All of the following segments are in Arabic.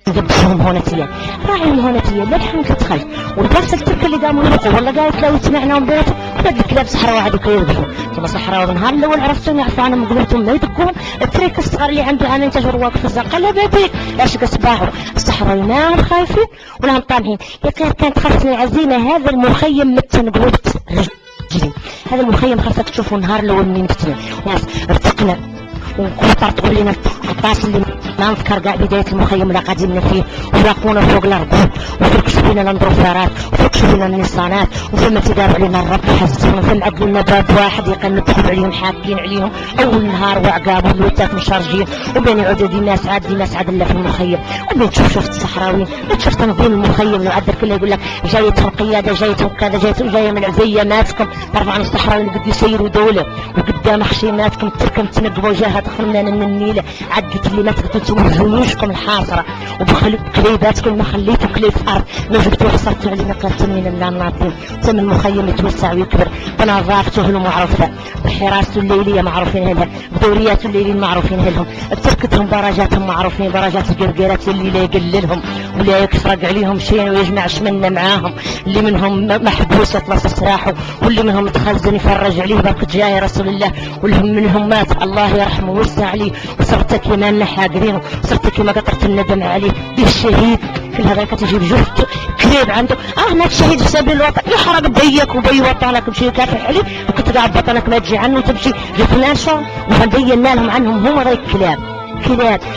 نذبحهم هونتيا راعيهم هونتيا لا تحن تدخل والبارسة التركة اللي قاموا يلقوا والله قالت لو يسمعناهم بيناتهم وبعد الكلاب صحراء واحد يذبحوا ثم صحراء النهار الاول عرفتهم يعرفوا عنهم قلوبهم ما يدقوهم التريك الصغار اللي عنده عامين تجر واقف في الزنقه لا بابيك عاشق صباحو الصحراء ما هم خايفين ولا هم طامحين يا كانت خاصني العزيمه هذا المخيم متن قلوبت رجلي هذا المخيم خاصك تشوفوا النهار الاول منين متن ناس ارتقنا ونكون تقول لنا الطاس اللي ما نذكر كاع بدايه المخيم اللي قادمنا فيه ولاقونا فوق الارض وفوق لنا الاندروفارات وفوق لنا النيسانات وفما تدار علينا الرب حسنا وفما عندنا باب واحد يقنطوا عليهم حاكين عليهم اول نهار وعقاب والوتات مشارجين وبين يعودوا ديما سعاد الا في المخيم وبين شفت الصحراويين تشوف تنظيم المخيم لو عدل كله يقول لك جايتهم قياده جايتهم كذا جايه من عزيماتكم طبعا الصحراويين بده يسيروا دوله وقدام خشيماتكم تركم تنقبوا جهه دخلنا من النيله عدت اللي ما تقدروا جيوشكم الحاصره وبقليباتكم ما خليتوا كليب ارض ما جبتوا حصرتوا علينا كالتنين الناطين تم المخيم يتوسع ويكبر بنظافته لهم معروفه بحراسته الليليه معروفين لها بدورياته الليليين معروفين لهم بتركتهم درجاتهم معروفين درجات القرقيرات اللي لا يقللهم ولا يسرق عليهم شيء ويجمع شمنا معاهم اللي منهم محبوس يطلع سراحه واللي منهم متخزن يفرج عليه بركة جاي رسول الله واللي منهم مات الله يرحمه ويوسع عليه وصرت كما حاقرينه صرت كما قطرت الندم عليه به الشهيد كل هذا كتجيب جهد كريب عنده مات شهيد في سبيل الوطن يحرق بيك وبي وطنك مشي كافح عليه وكنت قاعد بطنك ما تجي عنه وتمشي جفنا شو وبينا لهم عنهم هم ذي كلاب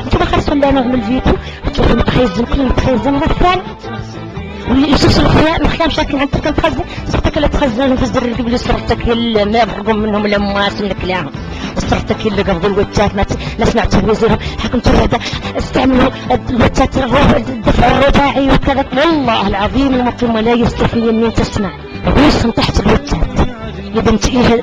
انتم خلصوا لنا نعمل فيديو تشوفوا متخيزين كل متخيزين غثان ويشوف الخيام شاكين عند تلك التخزن صرتك اللي تخزنهم في الزر اللي صرتك اللي ما يبرقوا منهم الاموات اللي كلاهم صرتك اللي قبضوا الوتات ما سمعتوا بوزيرهم حكمتوا هذا استعملوا الوتات الدفع الرباعي وكذا والله العظيم المقيم لا يستفي من تسمع ويسهم تحت الوتات يا بنتي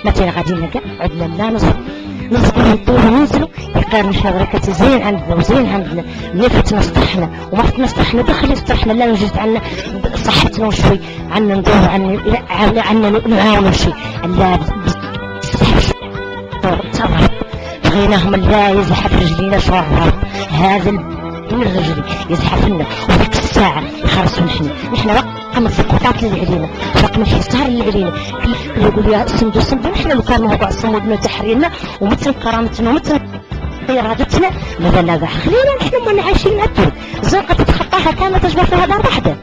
ما تينا غادي نلقى عدنا لا نصر يطولوا وينزلوا يقارن نحن غريكة زين عندنا وزين عندنا نفت نصطحنا وما فت نصطحنا دخل يصطحنا لا نوجد عنا صحتنا وشوي عنا ندور عنا نعاونوا شيء لا تمر بغيناهم لا يزحف رجلينا شرها هذا من رجلي يزحف لنا وذيك الساعة خرسوا نحن رقم الثقافات اللي علينا رقم الحصار اللي علينا يقول يا سندو نحن لو كان موضوع صمودنا تحريرنا ومثل كرامتنا ومثل إرادتنا ماذا لا خلينا نحن من عايشين الدول زنقة تتخطاها كانت تجبر فيها دار واحدة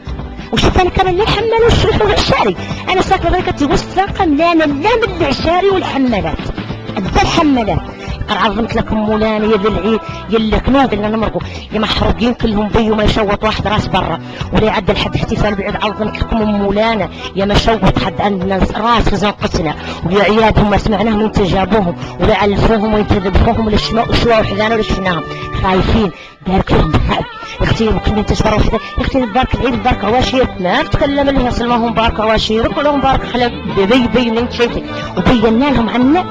وش ثاني كان اللي حملوا الشرح والعشاري انا ساكنه ذلك والساقه ملانا لا من العشاري والحمالات الحمالات عظمت لكم مولانا يا ذي العيد يا كنود اللي نمرقوا يا محروقين كلهم بي وما يشوط واحد راس برا ولا يعدل حد احتفال بعيد عظمت لكم مولانا يا ما شوط حد عندنا راس في زنقتنا ويا عيادهم ما سمعناهم وانت جابوهم ولا علفوهم وانت ذبحوهم ولا شوا وحذانا ولا شفناهم خايفين بارك لهم اختي ممكن انت تشبر وحده اختي بارك العيد بارك عواشير ما تكلم لها سلماهم بارك عواشير كلهم بارك خلا بي انت شيتي وبينا لهم عنا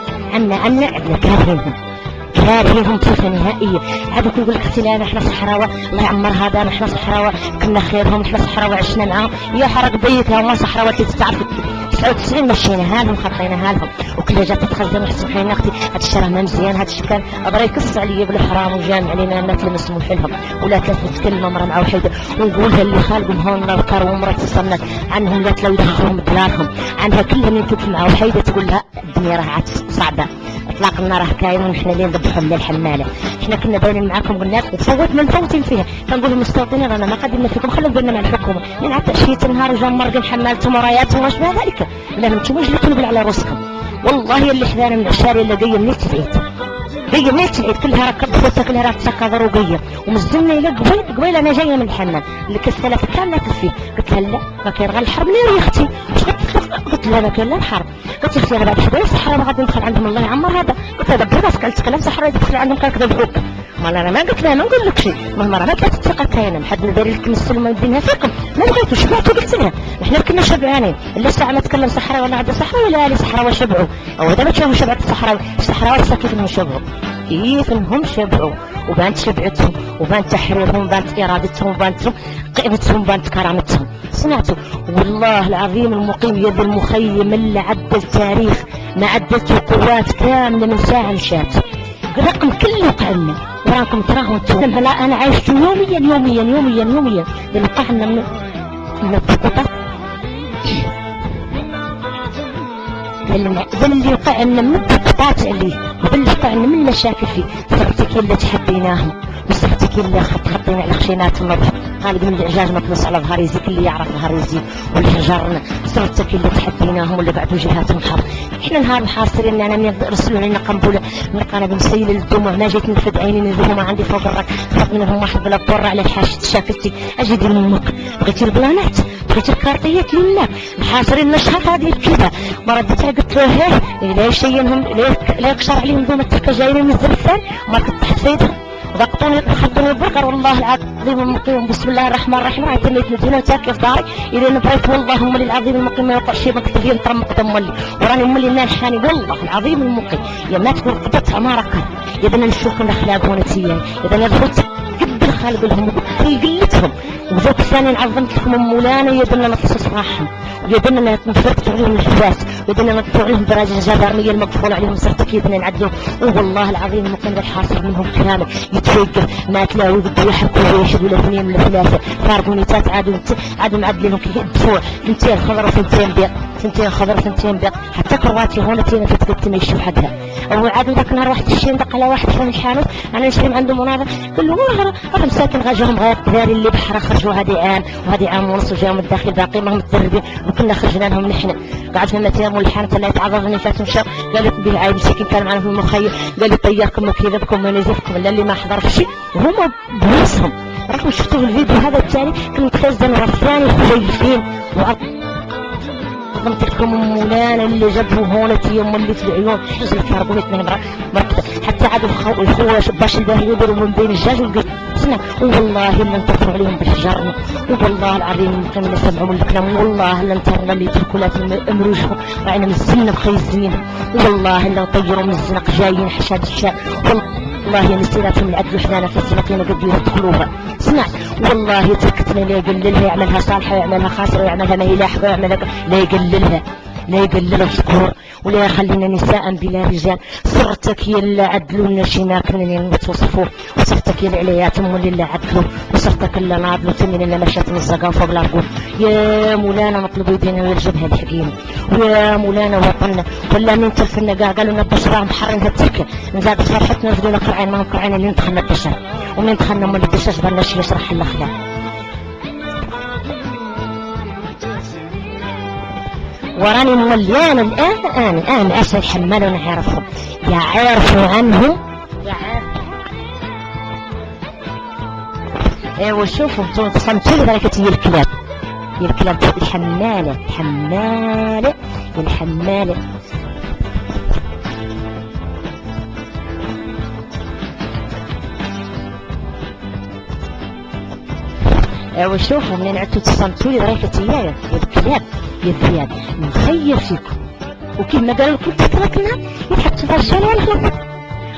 كارهينهم بصفة نهائية هذا يقول لك اختي لا نحن صحراوة الله يعمر هذا نحن صحراوة كنا خيرهم نحن صحراوة عشنا معاهم يا حرق بيتها وما صحراوة تعرف 99 مشيناها لهم خطيناها لهم وكلها جات تتخزن وحسن اختي هذا الشرع ما مزيان هذا الشيء كان ابغى يكف علي يقول حرام وجامع علينا ما مسموح لهم ولا تلفت كلمه امراه مع وحيده ونقولها اللي خالقهم هون نذكر ومرات تصنت عنهم لا تلو يدخلهم دلالهم عنها كلها من تكف مع وحيده تقول لها الدنيا راه صعبه اطلاق النار راه كاين ونحن اللي نذبحهم للحماله احنا كنا باينين معاكم قلنا وفوتنا مفوتين فيها كنقول المستوطنين رانا ما قدمنا فيكم خلوا بالنا مع الحكومه يعني حتى تاشيه النهار وجا مرقين حمالتهم وراياتهم واش بها ذلك لا انتم وجهكم نقول على راسكم والله اللي حذانا من العشاري اللي جايه من العيد كلها ركبت كلها راك تسكر وقيه ومزلنا الى قبيل انا جايه من الحمام اللي كالثلاثه كان لا تكفي قلت لها لا ما كاين غير الحرب ناري يا اختي قلت لها ما كاين لا الحرب قلت لها اختي انا بعد حبايب الصحراء ما غادي ندخل عندهم الله يعمر هذا قلت لها دبر راسك قلت كلام صحراء يدخل عندهم كان كذبوك ما انا ما قلت لها ما نقول لك شيء المهم راه ما كانت الثقه كاينه محد داري لكم السلمه يدينها فيكم ما بغيتوش سمعتوا قلت لها نحن كنا شبعانين الا ساعه ما تكلم صحراء ولا عند صحراء ولا اهل صحراء وشبعوا او دابا تشوفوا شبعت الصحراء كيف انهم شبعوا كيف انهم شبعوا وبانت شبعتهم وبانت تحريرهم وبانت ارادتهم وبانت قيمتهم وبانت كرامتهم سمعتوا والله العظيم المقيم يد المخيم اللي عدل تاريخ ما عدلته قوات كامله من ساعه مشات رقم كل وقع لنا وراكم تراهم انتم. لا انا عايشت يوميا يوميا يوميا يوميا اللي وقع لنا من الضغوطات اللي وقع لنا من الضغوطات اللي وقع لنا من المشاكل فيه. صرتك اللي تحبيناهم وصرتك اللي خطينا على خشينات النضح خالد من الإعجاج ما تنص على ظهر يزيك اللي يعرف ظهر يزيك واللي هجرنا. صرتك اللي تحبيناهم واللي بعدوا جهات نحر. احنا نهار محاصرين انا رسلوا لنا قنبله نلقانا بنسيل الدموع ما جيت نفد عيني نذهب ما عندي فوق الراك خاف منهم واحد بلا ضر على الحاشه شاكلتي اجي دير امك بغيتي البلانات بغيتي الكارطيات لله محاصرين نشهط هذه كذا ما رديتها قلت له هيه ليش شينهم ليه كشر عليهم دوما التركه جايين من الزرفان ما كنت تحت فيدها ضغطوني خدوني البركر والله العظيم المقيم بسم الله الرحمن الرحيم راح تنيت مدينه وتاكل في داري اذا نبغيت والله هم العظيم المقيم ما يوقع شيء مكتب فيه نطرمق دم ولي وراني ملي نالحاني والله العظيم المقيم يا ما تكون قدرت عمارك يا بدنا نشوفكم الاخلاق ونتيا يا بدنا نضغط قد الخالق لهم قلتهم وذوك ثاني عظمت لكم مولانا يا بدنا نقصص راحهم ويا بدنا نفرقوا عليهم الحباس ويا بدنا نقطعوا عليهم براجل الجدارميه المقفول عليهم صرتك يا بدنا نعدلوا والله العظيم المقيم الحاصل منهم كامل يتوقف ما تلاقوا بده يحكوا ويشد ولا اثنين ولا ثلاثه فارقوا نيتات عادوا معدلينهم كيف يدفعوا ثنتين خضر وثنتين بيض ثنتين خضر وثنتين بيض حتى كرواتي هون تينا تتقدم يشوف حدها او عادوا ذاك النهار واحد الشين دق على واحد في الحانوت انا نشري عنده مناظر قال له راه مساكن غاجهم غير كذاري اللي بحر خرجوا هذه عام وهذه عام ونص وجاوا من الداخل باقي ما هم متدربين وكنا خرجنا لهم نحن قعدنا متيام والحانه لا يتعرضني فات مشى قالت به عايب مسكين كان معنا في المخيم قال لي طياركم وكذبكم ونزفكم الا اللي ما حضر شيء وهم بنفسهم راكم شفتوا الفيديو هذا الثاني كانوا متخزن رفاني خزيفين عظمت لكم مولانا اللي جابوا هون تيم اللي في العيون حجل كربونيت من مركزه حتى عادوا الخوه باش الباهي يديروا من بين الجاج والقسنا والله الا انتصروا عليهم بالحجر والله العظيم كانوا سمعوا الكلام والله الا انتصرنا اللي يتركوا لازم امروجهم راينا من الزنه مخيزين والله الا طيروا من الزنق جايين حشاد الشاء والله نسيناتهم العدل وحنانا في السنقين قد يدخلوها سمع والله تركتنا لا يقللها يعملها صالحه ويعملها خاسره ويعملها ما هي لاحقه ويعملها لا يقللها لا يقللها الذكور ولا يخلينا نساء بلا رجال صرتك يا اللي عدلوا لنا شي ماكل من توصفوه وصرتك يا العليات ام اللي عدلوا وصرتك اللي ناضلوا تمين اللي مشات من الزقان فوق الارجل يا مولانا نطلبوا يدينا ويرجبها الحقينا ويا مولانا وطننا ولا من تلفنا كاع قالوا لنا الدشره محرنها التركه نزاد فرحتنا نزلوا قرعين ما قرعين اللي دخلنا الدشره ومن دخلنا من الدشره بنا شي يشرح الاخلاق وراني مليان الآن أسا يحملوا نعرفهم يعرفوا عنهم ايوا شوفوا انتم تصمتوا لي ذلك هي الكلاب الحمالة ايوا شوفوا منين عدتوا تصمتوا لي ذلك هي الكلاب يا الثياب نخير فيكم وكما قالوا لكم تتركنا يتحطوا في الرجال والخلق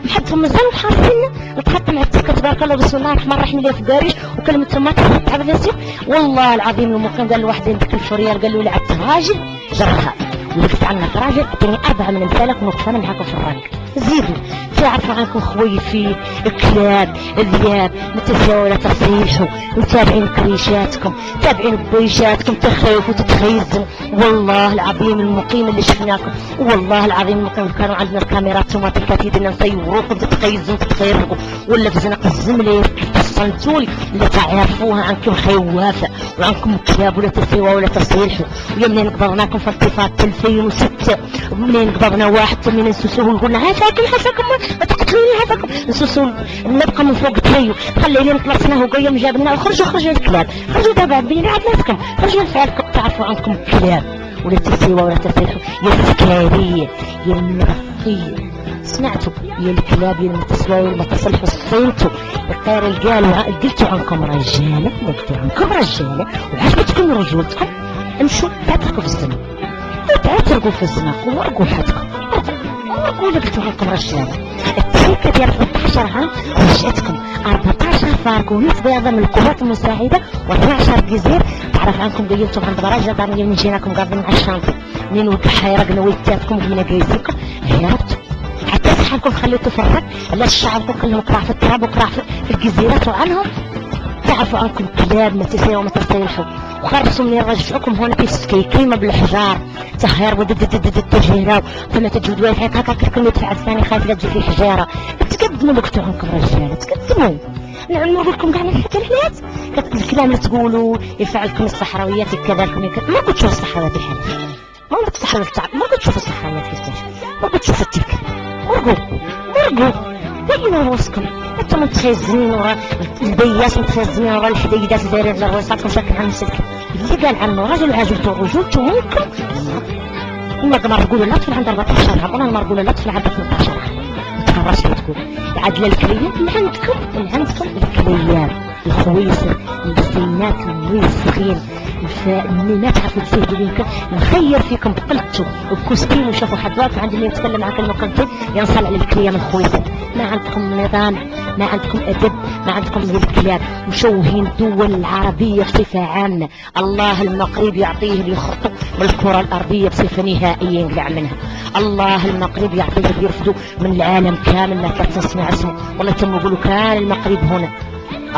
نحطهم مازالوا حاصلين نتحط مع التركه تبارك الله بسم الله الرحمن الرحيم اللي في كاريش وكلمتهم ما تحط على نفسي والله العظيم المكان قال لواحد بكلف ريال قال له لعبت راجل جرها ولفت عنك راجل اعطيني 4 من امثالك ونقفنا معاكم في الرانك زيدوا تعرفوا عنكم خويفي الكلاب الذئاب متساوي لا تصيحوا وتابعين كريشاتكم تابعين بويشاتكم تخيفوا تتخيزوا والله العظيم المقيم اللي شفناكم والله العظيم المقيم كانوا عندنا الكاميرات وما تكاتيدنا نصيروكم تتخيزوا تتخيروا ولا في زنق الزملة تصنتولي اللي تعرفوها عنكم خوافة وعنكم كلاب ولا تسيوا ولا تصيحوا ويا منين قبضناكم في انتفاضة 2006 منين قبضنا واحد من نسوسوه ونقولنا حفاكم ما تقتلوني حفاكم نسوسو نبقى من فوق تريو خلينا طلصناه وقيم جابنا خرجوا الكلاب خرجوا دابا بينا عدناتكم خرجوا نفعلكم تعرفوا عنكم كلاب ولا تسيوا ولا تصيحوا يا السكارية يا المغفية سمعتوا يا الكلاب يا المتسواي وما تصلحوا صينتوا الطير القال قلتوا عنكم رجالة قلتوا عنكم رجالة وعجبتكم رجولتكم امشوا تعترقوا في الزنا تعترقوا في الزنا وارقوا حدكم وارقوا قلتوا عنكم رجالة التركة ديال 13 عام رجعتكم 14 فارقوا نص بيضة من القوات المساعدة و12 جزير تعرف عنكم قيلتم عند براجة دارنا من جيناكم قابلين على الشانطي منين وقع حيرقنا ويتاتكم ومن قيزيكم هربتوا حتى صحابكم خليتوا في الرك، لا شعبكم كلهم قراع في التراب وقراع في الجزيرات وعنهم تعرفوا عنكم كلاب ما تسيروا وما تصيحوا، وخرجوا من رجعكم هنا في السكي كيما بالحجار تهير ودددددد فما تجودوا هكا كل يدفع الثاني خايف لا تجي فيه حجاره. تقدموا لقطوا عنكم رجاله تقدموا. نقول لكم كاع نحكي الحياة الكلام اللي تقولوا يرفع لكم الصحراويات كذلك ما كنت تشوف الصحراويات الحالة، ما كنت الصحراويات ما كنت تشوف الصحراويات كيفاش، ما كنت تشوف التلك مرقوا دايما راسكم انتم متخزنين ورا البياس، متخزنين ورا الحديدات دايرين على راساتكم شكل عن السلك اللي قال عنه راجل عاجبته رجولته ممكن ما مرقوا لا طفل عنده 14 عام ولا مرقوا لا طفل عنده 18 عام تخرجت تقول عدل الكليات اللي عندكم الكليات الخويصة الزينات المويسخين اللي ما تعرفوا تزيدوا يمكن نخير فيكم بقلتوا وبكوستيم وشافوا حدوات وعندي اللي يتكلم مع كلمة كنتين ينصل على الكلية الخويصة. ما عندكم نظام، ما عندكم أدب، ما عندكم الكلاب مشوهين الدول العربية بصفة عامة. الله المغرب يعطيه اللي يخطوا من الكرة الأرضية بصفة نهائية ينقلع منها. الله المغرب يعطيه اللي يرفضوا من العالم كامل لا تسمع اسمه ولا تم يقولوا كان المغرب هنا.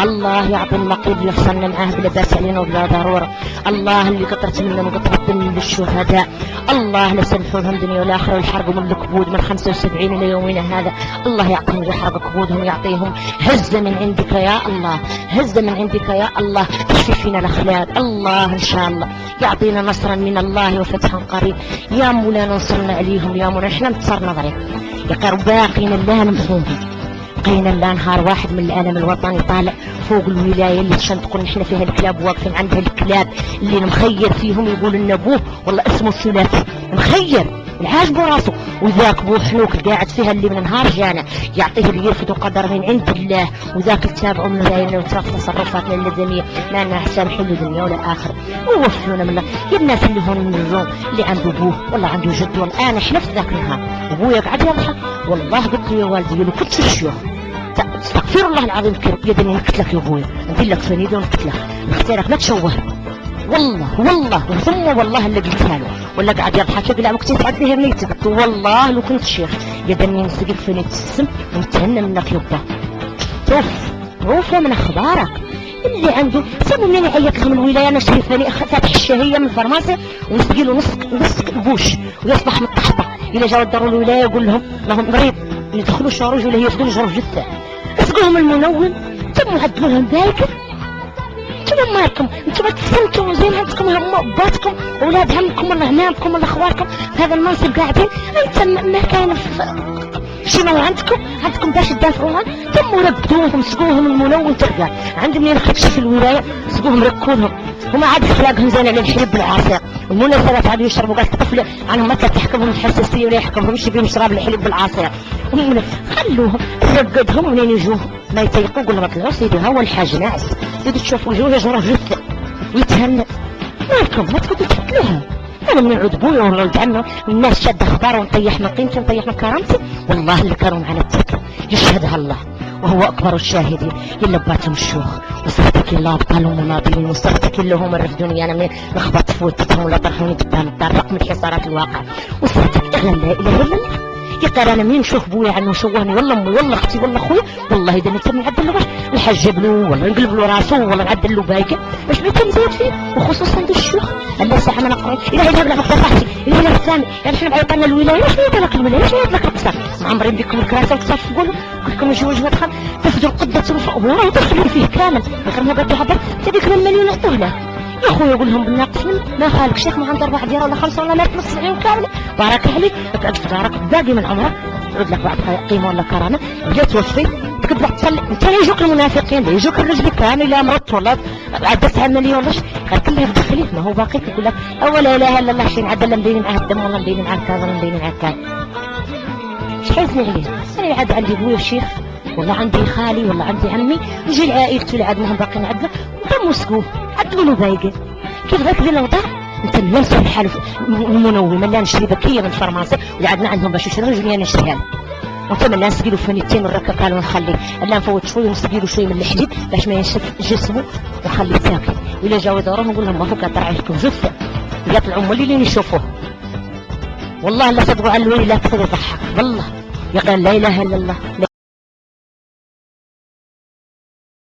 الله يعطي المغرب اللي فصلنا معاه بلا باس علينا وبلا ضروره. الله اللي قطرت منا من قطره الدم للشهداء. الله لا سمحوا لهم دنيا والاخره ويحرقوا من الكبود من 75 الى يومنا هذا. الله يعطيهم يحرق كبودهم ويعطيهم هزه من عندك يا الله، هزه من عندك يا الله تشفي فينا الاخلاق. الله ان شاء الله يعطينا نصرا من الله وفتحا قريب. يا مولانا نصرنا عليهم يا مولانا، احنا انتصرنا ضريق يا قرب باقينا لا نمحوهم. بقينا لا نهار واحد من العالم الوطني طالع فوق الولايه اللي تشنطقوا نحن فيها الكلاب واقفين عندها الكلاب اللي مخير فيهم يقول لنا ابوه والله اسمه الثلاثي مخير العاجبو راسه، وذاك بو حنوك قاعد فيها اللي من نهار جانا يعطيه اللي يرفض قدر من عند الله، وذاك تتابعوا من دايرنا وتراف تصرفاتنا اللدنيه ما لنا حساب حلو دنيا ولا اخره. ووفلونا من الله يا الناس اللي هون من الروم اللي عنده ابوه والله عنده جد. والله انا حلفت ذاك النهار ابويا قاعد يضحك والله قلت له يا والدي لو كنت الشيوخ استغفر الله العظيم الكريم يا دنيا نقتلك يا ابويا ندير لك فنيده ونقتلك نختارك لا تشوه والله ثم والله اللي قلتها له ولا قاعد يضحك يقول لا كنت تعدي هي ميتك قلت والله لو كنت شيخ يا دنيا نسقيك فنيده السم ونتهنى منك يبا. شوف من اخبارك اللي عنده سمو منين يعيط لهم الولايه انا شريف فاني فاتح الشهيه من الفرماسي ونسقي له نص البوش ويصبح من الطحطه الى جاوا داروا الولايه يقول لهم راهم مريض يدخلوا شاروج ولا ياخذوا جرف جثه اسقوهم المنون ثم عدلوا لهم باكر. انتم مالكم انتم تسلمتوا زين عندكم هم اباتكم اولاد عمكم ولا عمامكم ولا اخواركم هذا المنصب قاعدين انت ما كاين شنو عندكم باش تدافعوا عنه ثم رقدوهم سقوهم المنون ترقى عندهم اللي نخدش في الولايه سقوهم ركوهم هما عاد اخلاقهم زين على الحليب بالعصير والمناسبات عادوا يشربوا قال طفل عنهم ما تحكمهم الحساسيه ولا يحكمهمش بهم شراب الحليب بالعصير. خلوهم رقدهم منين يجوهم ما يتيقوا قول ما طلعوا سيدي هو الحاج ناعس تقدر تشوف وجوه يجرى جثه ويتهنى مالكم ما تقدروا تحكلوها. انا من نعود بويا ولا ولد عمي والناس شاد اخبار ونطيح من قيمتي ونطيح من كرامتي والله اللي كانوا معنا التذكر يشهدها الله وهو اكبر الشاهدين يلا باتهم الشيوخ وصرتك يلا ابطالهم مناضلين وصرتك اللي هم الرفدوني انا من لخبط فوتتهم ولا طرحوني قدام الدار رقم الحصارات الواقع وصرتك لا اله الا الله يا قال انا منين نشوف بويا عنه شوهني والله امي والله اختي والله اخويا والله اذا نتم نعدل له باش نحجب له ولا نقلب له راسه ولا نعدل له بايكه باش بيتم زيد فيه وخصوصا عند الشيوخ الله ساحه ما نقرا الى هي بلا فقطتي الى هي الثاني يعني شنو عيطنا الولايه واش يدير لك الولايه واش يدير لك القصر معمرين بكم الكراسه وتصف تقولوا كلكم جوج ودخل تفدوا القده هو تدخلوا فيه كامل غير ما قد هبط تديك المليون يعطوه له يا خويا يقول لهم بالناقص ما خالك شيخ ما عنده 4 ديار ولا 5 ولا 190 كامله بارك عليك اقعد في دارك باقي من عمرك تعود لك بعد قيمه ولا كرامه جات توفي تقدر تصلي انت لا يجوك المنافقين لا يجوك الرجل كامل لا مرض ولا عدت عمليه ولا شيء غير كلها بداخليه ما هو باقي يقول لك اول لا اله الا الله شي نعدل مديني معاه الدم ولا مديني معاه كذا ولا مديني معاه كذا شحال عليه انا عاد عندي بويا شيخ ولا عندي خالي ولا عندي عمي يجي لعائلته اللي عاد ماهم باقيين عدله ودم وسقوه عدلوا له بايقه كيف ذاك ذي الوضع انت لا نسوي الحال المنومه لا نشري بكيه من الفرماسه اللي عندنا عندهم باش يشريوا جوني انا نشريها وانت من الناس نسقيلو فنيتين ونركب قالوا نخلي لا نفوت شويه ونسقيلو شويه من الحليب باش ما ينشف جسمه ونخليه ساكن ولا جاو يدوروه نقول لهم ما فوق طلع لكم جثه يطلعوا هما اللي يشوفوه والله لا صدقوا على الويل لا تقدر يضحك والله يقال لا اله الا الله.